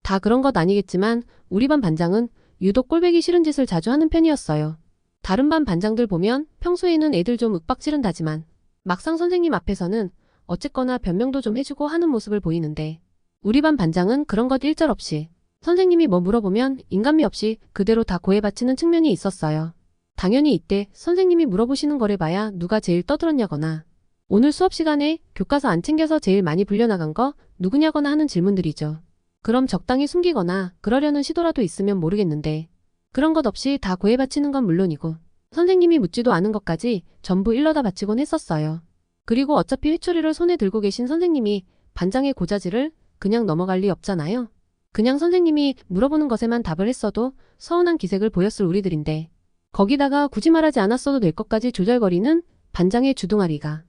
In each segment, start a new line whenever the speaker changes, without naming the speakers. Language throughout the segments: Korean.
다 그런 것 아니겠지만 우리 반 반장은 유독 꼴보기 싫은 짓을 자주 하는 편이었어요. 다른 반 반장들 보면 평소에는 애들 좀 윽박지른다지만 막상 선생님 앞에서는 어쨌거나 변명도 좀 해주고 하는 모습을 보이는데 우리 반 반장은 그런 것 일절 없이 선생님이 뭐 물어보면 인간미 없이 그대로 다 고해바치는 측면이 있었어요. 당연히 이때 선생님이 물어보시는 거래 봐야 누가 제일 떠들었냐거나 오늘 수업 시간에 교과서 안 챙겨서 제일 많이 불려나간 거 누구냐거나 하는 질문들이죠. 그럼 적당히 숨기거나 그러려는 시도라도 있으면 모르겠는데 그런 것 없이 다 고해바치는 건 물론이고 선생님이 묻지도 않은 것까지 전부 일러다 바치곤 했었어요. 그리고 어차피 회초리를 손에 들고 계신 선생님이 반장의 고자질을 그냥 넘어갈 리 없잖아요. 그냥 선생님이 물어보는 것에만 답을 했어도 서운한 기색을 보였을 우리들인데 거기다가 굳이 말하지 않았어도 될 것까지 조절거리는 반장의 주둥아리가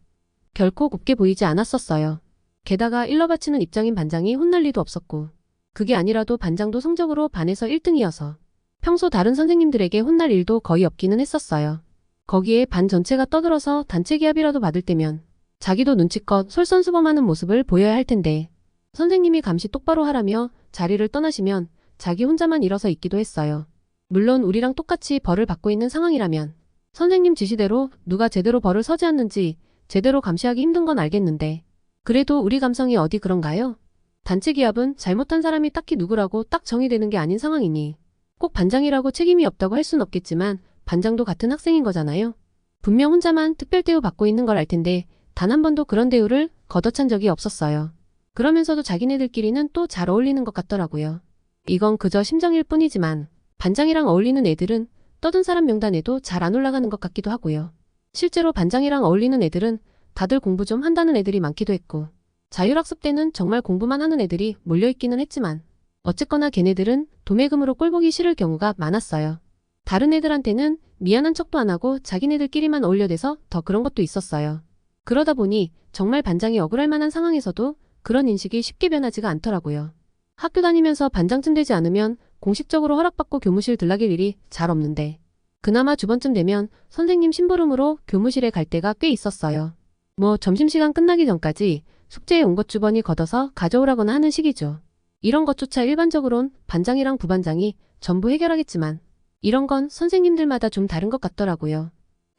결코 곱게 보이지 않았었어요. 게다가 일러 바치는 입장인 반장이 혼날 리도 없었고 그게 아니라도 반장도 성적으로 반에서 1등이어서 평소 다른 선생님들에게 혼날 일도 거의 없기는 했었어요. 거기에 반 전체가 떠들어서 단체 기합이라도 받을 때면 자기도 눈치껏 솔선수범하는 모습을 보여야 할 텐데 선생님이 감시 똑바로 하라며 자리를 떠나시면 자기 혼자만 일어서 있기도 했어요. 물론 우리랑 똑같이 벌을 받고 있는 상황이라면 선생님 지시대로 누가 제대로 벌을 서지 않는지 제대로 감시하기 힘든 건 알겠는데 그래도 우리 감성이 어디 그런가요? 단체 기합은 잘못한 사람이 딱히 누구라고 딱 정의되는 게 아닌 상황이니 꼭 반장이라고 책임이 없다고 할 순 없겠지만 반장도 같은 학생인 거잖아요. 분명 혼자만 특별 대우 받고 있는 걸 알 텐데 단 한 번도 그런 대우를 걷어찬 적이 없었어요. 그러면서도 자기네들끼리는 또 잘 어울리는 것 같더라고요. 이건 그저 심정일 뿐이지만 반장이랑 어울리는 애들은 떠든 사람 명단에도 잘 안 올라가는 것 같기도 하고요. 실제로 반장이랑 어울리는 애들은 다들 공부 좀 한다는 애들이 많기도 했고 자율학습 때는 정말 공부만 하는 애들이 몰려있기는 했지만 어쨌거나 걔네들은 도매금으로 꼴보기 싫을 경우가 많았어요. 다른 애들한테는 미안한 척도 안 하고 자기네들끼리만 어울려대서 더 그런 것도 있었어요. 그러다 보니 정말 반장이 억울할 만한 상황에서도 그런 인식이 쉽게 변하지가 않더라고요. 학교 다니면서 반장쯤 되지 않으면 공식적으로 허락받고 교무실 들락일 일이 잘 없는데 그나마 주번쯤 되면 선생님 심부름으로 교무실에 갈 때가 꽤 있었어요. 뭐 점심시간 끝나기 전까지 숙제에 온 것 주번이 걷어서 가져오라거나 하는 식이죠. 이런 것조차 일반적으론 반장이랑 부반장이 전부 해결하겠지만 이런 건 선생님들마다 좀 다른 것 같더라고요.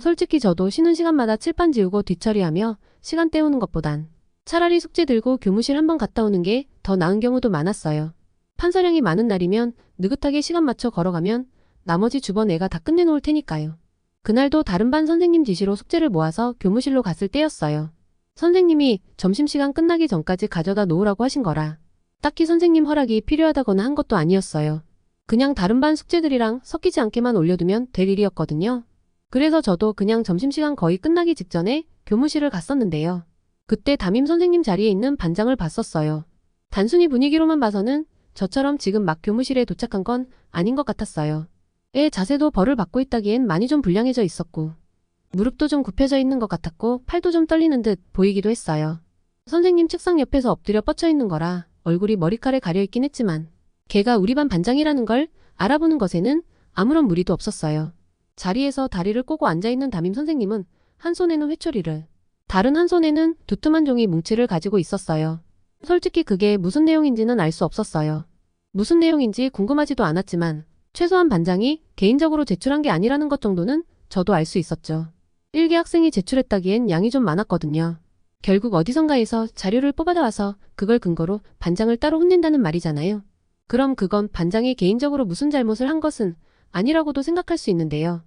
솔직히 저도 쉬는 시간마다 칠판 지우고 뒷처리하며 시간 때우는 것보단 차라리 숙제 들고 교무실 한번 갔다 오는 게 더 나은 경우도 많았어요. 판서량이 많은 날이면 느긋하게 시간 맞춰 걸어가면 나머지 주번 애가 다 끝내놓을 테니까요. 그날도 다른 반 선생님 지시로 숙제를 모아서 교무실로 갔을 때였어요. 선생님이 점심시간 끝나기 전까지 가져다 놓으라고 하신 거라 딱히 선생님 허락이 필요하다거나 한 것도 아니었어요. 그냥 다른 반 숙제들이랑 섞이지 않게만 올려두면 될 일이었거든요. 그래서 저도 그냥 점심시간 거의 끝나기 직전에 교무실을 갔었는데요. 그때 담임 선생님 자리에 있는 반장을 봤었어요. 단순히 분위기로만 봐서는 저처럼 지금 막 교무실에 도착한 건 아닌 것 같았어요. 애 자세도 벌을 받고 있다기엔 많이 좀 불량해져 있었고 무릎도 좀 굽혀져 있는 것 같았고 팔도 좀 떨리는 듯 보이기도 했어요. 선생님 책상 옆에서 엎드려 뻗쳐 있는 거라 얼굴이 머리칼에 가려있긴 했지만 걔가 우리 반 반장이라는 걸 알아보는 것에는 아무런 무리도 없었어요. 자리에서 다리를 꼬고 앉아있는 담임 선생님은 한 손에는 회초리를 다른 한 손에는 두툼한 종이 뭉치를 가지고 있었어요. 솔직히 그게 무슨 내용인지는 알 수 없었어요. 무슨 내용인지 궁금하지도 않았지만 최소한 반장이 개인적으로 제출한 게 아니라는 것 정도는 저도 알 수 있었죠. 일개 학생이 제출했다기엔 양이 좀 많았거든요. 결국 어디선가에서 자료를 뽑아다 와서 그걸 근거로 반장을 따로 혼낸다는 말이잖아요. 그럼 그건 반장이 개인적으로 무슨 잘못을 한 것은 아니라고도 생각할 수 있는데요.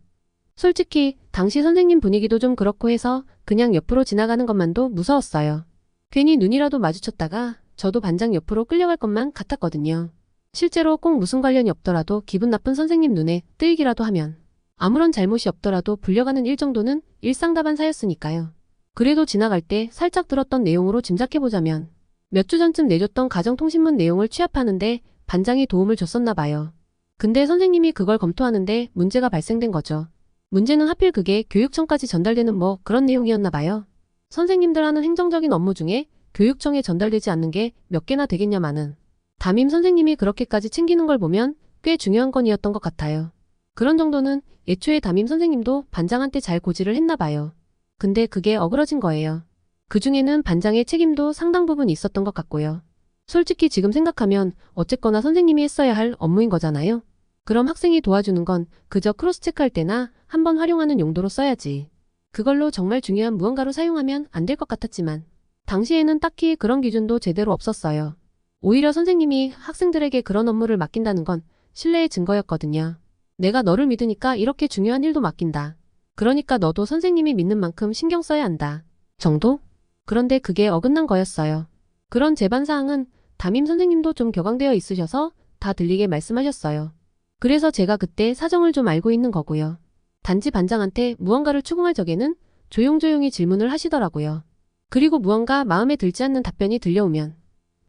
솔직히 당시 선생님 분위기도 좀 그렇고 해서 그냥 옆으로 지나가는 것만도 무서웠어요. 괜히 눈이라도 마주쳤다가 저도 반장 옆으로 끌려갈 것만 같았거든요. 실제로 꼭 무슨 관련이 없더라도 기분 나쁜 선생님 눈에 뜨이기라도 하면 아무런 잘못이 없더라도 불려가는 일 정도는 일상다반사였으니까요. 그래도 지나갈 때 살짝 들었던 내용으로 짐작해보자면 몇 주 전쯤 내줬던 가정통신문 내용을 취합하는데 반장이 도움을 줬었나 봐요. 근데 선생님이 그걸 검토하는데 문제가 발생된 거죠. 문제는 하필 그게 교육청까지 전달되는 뭐 그런 내용이었나 봐요. 선생님들 하는 행정적인 업무 중에 교육청에 전달되지 않는 게 몇 개나 되겠냐마는 담임 선생님이 그렇게까지 챙기는 걸 보면 꽤 중요한 건이었던 것 같아요. 그런 정도는 애초에 담임 선생님도 반장한테 잘 고지를 했나 봐요. 근데 그게 어그러진 거예요. 그중에는 반장의 책임도 상당 부분 있었던 것 같고요. 솔직히 지금 생각하면 어쨌거나 선생님이 했어야 할 업무인 거잖아요. 그럼 학생이 도와주는 건 그저 크로스체크할 때나 한번 활용하는 용도로 써야지. 그걸로 정말 중요한 무언가로 사용하면 안 될 것 같았지만 당시에는 딱히 그런 기준도 제대로 없었어요. 오히려 선생님이 학생들에게 그런 업무를 맡긴다는 건 신뢰의 증거였거든요. 내가 너를 믿으니까 이렇게 중요한 일도 맡긴다. 그러니까 너도 선생님이 믿는 만큼 신경 써야 한다. 정도? 그런데 그게 어긋난 거였어요. 그런 제반사항은 담임 선생님도 좀 격앙되어 있으셔서 다 들리게 말씀하셨어요. 그래서 제가 그때 사정을 좀 알고 있는 거고요. 단지 반장한테 무언가를 추궁할 적에는 조용조용히 질문을 하시더라고요. 그리고 무언가 마음에 들지 않는 답변이 들려오면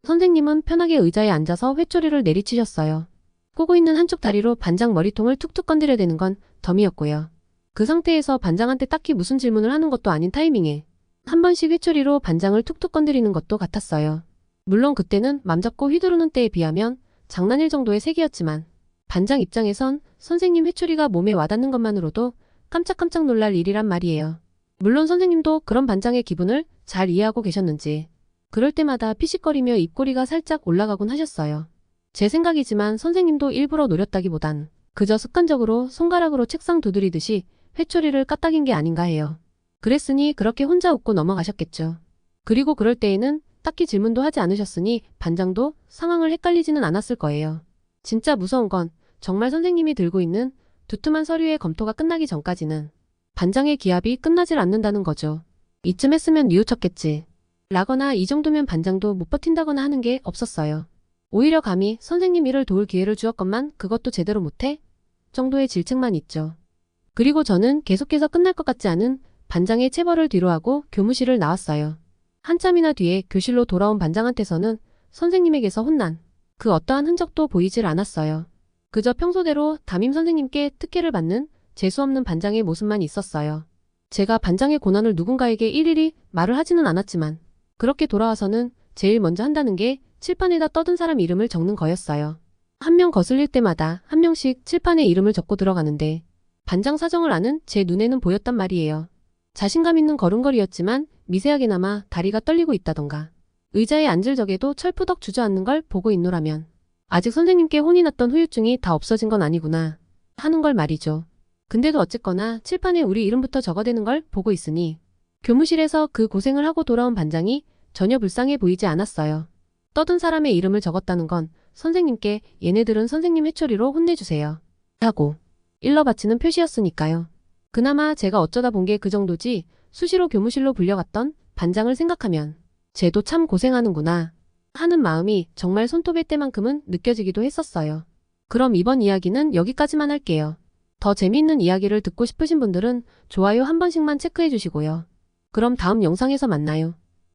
선생님은 편하게 의자에 앉아서 회초리를 내리치셨어요. 꼬고 있는 한쪽 다리로 반장 머리통을 툭툭 건드려대는 건 덤이었고요. 그 상태에서 반장한테 딱히 무슨 질문을 하는 것도 아닌 타이밍에 한 번씩 회초리로 반장을 툭툭 건드리는 것도 같았어요. 물론 그때는 맘 잡고 휘두르는 때에 비하면 장난일 정도의 세기였지만 반장 입장에선 선생님 회초리가 몸에 와닿는 것만으로도 깜짝깜짝 놀랄 일이란 말이에요. 물론 선생님도 그런 반장의 기분을 잘 이해하고 계셨는지 그럴 때마다 피식거리며 입꼬리가 살짝 올라가곤 하셨어요. 제 생각이지만 선생님도 일부러 노렸다기보단 그저 습관적으로 손가락으로 책상 두드리듯이 회초리를 까딱인 게 아닌가 해요. 그랬으니 그렇게 혼자 웃고 넘어가셨겠죠. 그리고 그럴 때에는 딱히 질문도 하지 않으셨으니 반장도 상황을 헷갈리지는 않았을 거예요. 진짜 무서운 건 정말 선생님이 들고 있는 두툼한 서류의 검토가 끝나기 전까지는 반장의 기합이 끝나질 않는다는 거죠. 이쯤 했으면 뉘우쳤겠지. 라거나 이 정도면 반장도 못 버틴다거나 하는 게 없었어요. 오히려 감히 선생님 일을 도울 기회를 주었건만 그것도 제대로 못해? 정도의 질책만 있죠. 그리고 저는 계속해서 끝날 것 같지 않은 반장의 체벌을 뒤로하고 교무실을 나왔어요. 한참이나 뒤에 교실로 돌아온 반장한테서는 선생님에게서 혼난 그 어떠한 흔적도 보이질 않았어요. 그저 평소대로 담임 선생님께 특혜를 받는 재수없는 반장의 모습만 있었어요. 제가 반장의 고난을 누군가에게 일일이 말을 하지는 않았지만 그렇게 돌아와서는 제일 먼저 한다는 게 칠판에다 떠든 사람 이름을 적는 거였어요. 한 명 거슬릴 때마다 한 명씩 칠판에 이름을 적고 들어가는데 반장 사정을 아는 제 눈에는 보였단 말이에요. 자신감 있는 걸음걸이였지만 미세하게나마 다리가 떨리고 있다던가 의자에 앉을 적에도 철푸덕 주저앉는 걸 보고 있노라면 아직 선생님께 혼이 났던 후유증이 다 없어진 건 아니구나 하는 걸 말이죠. 근데도 어쨌거나 칠판에 우리 이름부터 적어대는 걸 보고 있으니 교무실에서 그 고생을 하고 돌아온 반장이 전혀 불쌍해 보이지 않았어요. 떠든 사람의 이름을 적었다는 건 선생님께 얘네들은 선생님 회초리로 혼내주세요 하고 일러 바치는 표시였으니까요. 그나마 제가 어쩌다 본 게 그 정도지 수시로 교무실로 불려갔던 반장을 생각하면 쟤도 참 고생하는구나 하는 마음이 정말 손톱의 때만큼은 느껴지기도 했었어요. 그럼 이번 이야기는 여기까지만 할게요. 더 재미있는 이야기를 듣고 싶으신 분들은 좋아요 한 번씩만 체크해 주시고요. 그럼 다음 영상에서 만나요.